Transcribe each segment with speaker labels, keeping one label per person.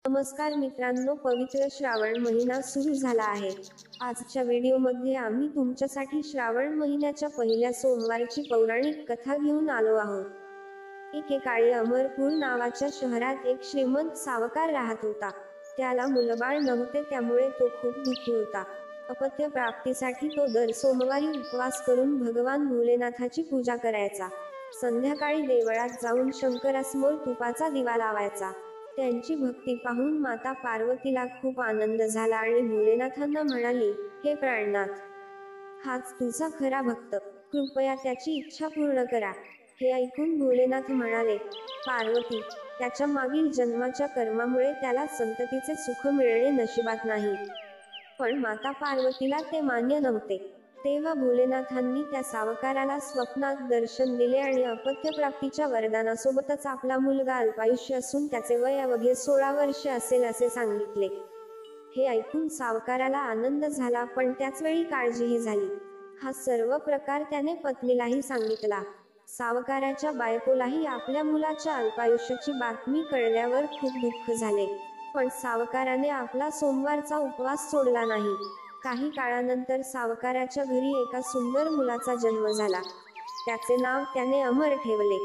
Speaker 1: नमस्कार मित्रांनो, पवित्र श्रावण महिना सुरू झाला आहे। आजच्या व्हिडिओमध्ये आम्ही तुमच्यासाठी श्रावण महिन्याच्या पहिल्या सोमवारची पौराणिक कथा घेऊन आलो आहोत। एकेकाळी अमरपूर नावाच्या शहरात एक श्रीमंत सावकार राहत होता। त्याला मुलबाळ नव्हते, त्यामुळे तो खूप दुःखी होता। अपत्य प्राप्तीसाठी तो दर सोमवारी उपवास करून भगवान भोलेनाथाची पूजा करायचा। संध्याकाळी देवळात जाऊन शंकरासमोर तुपाचा दिवा लावायचा। त्यांची भक्ती पाहून माता पार्वतीला खूप आनंद झाला आणि भोलेनाथांना म्हणाली, हे प्राणनाथ, हाच तुझा खरा भक्त, कृपया त्याची इच्छा पूर्ण करा। हे ऐकून भोलेनाथ म्हणाले, पार्वती, त्याच्या मागील जन्माच्या कर्मामुळे त्याला संततीचे सुख मिळणे नशिबात नाही। पण माता पार्वतीला ते मान्य नव्हते। तेव्हा भोलेनाथांनी त्या सावकाराला स्वप्नात दर्शन दिले आणि अपत्यप्राप्तीच्या वरदानासोबतच आपला मुलगा अल्पायुष्य असून त्याचे वय अवघे 16 वर्षे असेल असे सांगितले। हे ऐकून सावकाराला आनंद झाला, पण त्याचवेळी काळजीही झाली। हा सर्व प्रकार त्याने पत्नीलाही सांगितला। सावकाराच्या बायकोलाही आपल्या मुलाच्या अल्पायुष्याची बातमी कळल्यावर खूप दुःख झाले। पण सावकाराने आपला सोमवारचा उपवास सोडला नाही। काही काळानंतर सावकाराच्या घरी एका सुंदर मुलाचा जन्म झाला। त्याचे नाव त्याने अमर ठेवले।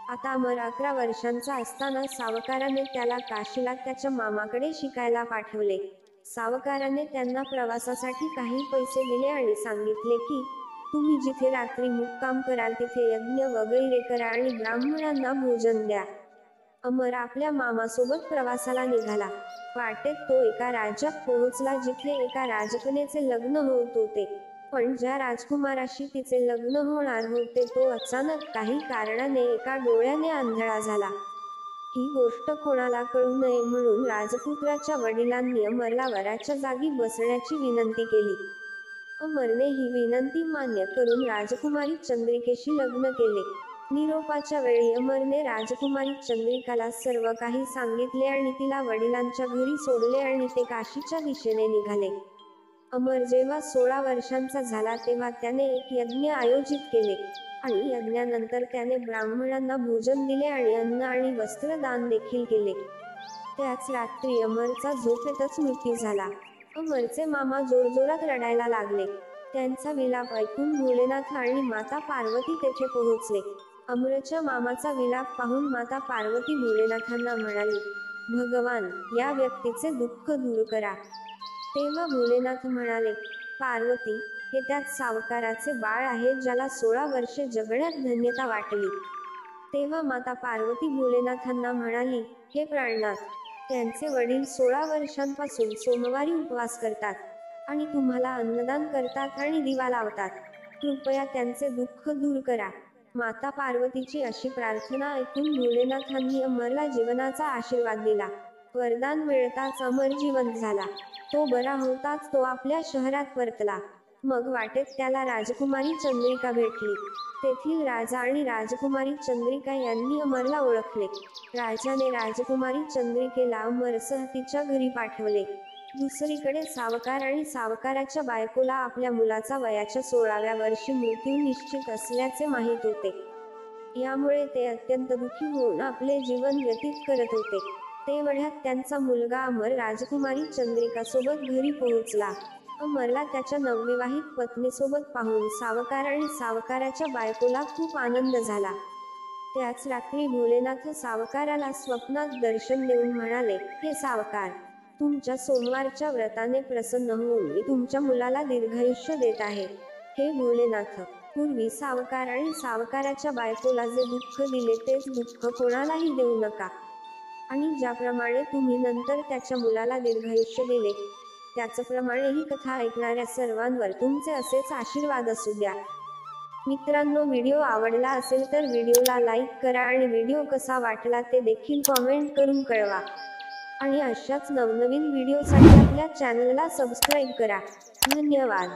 Speaker 1: आता अमर 11 वर्षांचा असताना सावकाराने त्याला काशीला त्याच्या मामाकडे शिकायला पाठवले। सावकाराने त्यांना प्रवासासाठी काही पैसे दिले आणि सांगितले की, तुम्ही जिथे रात्री मुक्काम कराल तिथे यज्ञ वगैरे करा आणि ब्राह्मणांना भोजन द्या। अमर आपल्या मामासोबत प्रवासाला निघाला। वाटेत तो एका राज्यात पोहोचला जिथे एका राजकन्येचे लग्न होत होते। पण ज्या राजकुमाराशी तिचे लग्न होणार होते तो अचानक काही कारणाने एका डोळ्याने आंधळा झाला। ही गोष्ट कोणाला कळू नये म्हणून राजपुत्राच्या वडिलांनी अमरला वराच्या जागी बसण्याची विनंती केली। अमरने ही विनंती मान्य करून राजकुमारी चंद्रिकेशी लग्न केले। निरोपाच्या वेळी अमरने राजकुमारी चंद्रिकाला सर्व काही सांगितले आणि तिला वडिलांच्या घरी सोडले आणि ते काशीच्या दिशेने निघाले। अमर जेव्हा 16 वर्षांचा झाला तेव्हा त्याने एक यज्ञ आयोजित केले आणि यज्ञानंतर त्याने ब्राह्मणांना भोजन दिले आणि अन्न आणि वस्त्र दान देखील केले। त्याच रात्री अमरचा झोपेतच मृत्यू झाला। अमरचे मामा जोरजोरात रडायला लागले। त्यांचा विलाप ऐकून भोलेनाथ आणि माता पार्वती तेथे पोहोचले। अमरच्या मामाचा विलाप पाहून माता पार्वती भोलेनाथांना म्हणाली, भगवान, या व्यक्तीचे दुःख दूर करा। तेव्हा भोलेनाथ म्हणाले, पार्वती, हे त्याच सावकाराचे बाळ आहे ज्याला 16 वर्षे जगण्यात धन्यता वाटली। तेव्हा माता पार्वती भोलेनाथांना म्हणाली, हे प्राणनाथ, त्यांचे वडील 16 वर्षांपासून सोमवारी उपवास करतात आणि तुम्हाला अन्नदान करतात आणि दिवा लावतात। कृपया त्यांचे दुःख दूर करा। माता पार्वतीची अशी प्रार्थना ऐकून भोलेनाथांनी अमरला जीवनाचा आशीर्वाद दिला। वरदान मिळताच अमर जिवंत झाला। तो बरा होताच तो आपल्या शहरात परतला। मग वाटेत त्याला राजकुमारी चंद्रिका भेटली। तेथील राजा आणि राजकुमारी चंद्रिका यांनी अमरला ओळखले। राजाने राजकुमारी चंद्रिकेला अमरसह तिच्या घरी पाठवले। दुसरीकडे सावकार आणि सावकाराच्या बायकोला आपल्या मुलाचा वयाच्या 16व्या वर्षी मृत्यू निश्चित असल्याचे माहीत होते। यामुळे ते अत्यंत दुःखी होऊन आपले जीवन व्यतीत करत होते। तेवढ्यात त्यांचा मुलगा अमर राजकुमारी चंद्रिकासोबत घरी पोहोचला। अमरला त्याच्या नवविवाहित पत्नीसोबत पाहून सावकार आणि सावकाराच्या बायकोला खूप आनंद झाला। त्याच रात्री भोलेनाथ सावकाराला स्वप्नात दर्शन देऊन म्हणाले, हे सावकार, तुमच्या सोमवारच्या व्रताने प्रसन्न होऊन मी तुमच्या मुलाला दीर्घायुष्य देत आहे। हे भोलेनाथ, पूर्वी सावकार आणि सावकाराच्या बायकोला जे दुःख दिले तेच दुःख कोणालाही देऊ नका। आणि ज्याप्रमाणे तुम्ही नंतर त्याच्या मुलाला दीर्घायुष्य दिले, त्याचप्रमाणे ही कथा ऐकणाऱ्या सर्वांवर तुमचे असेच आशीर्वाद असू द्या। मित्रांनो, व्हिडिओ आवडला असेल तर व्हिडिओला लाईक करा आणि व्हिडिओ कसा वाटला ते देखील कॉमेंट करून कळवा। आणि अशाच नवनवीन व्हिडिओसाठी आपल्या चॅनलला सबस्क्राईब करा। धन्यवाद।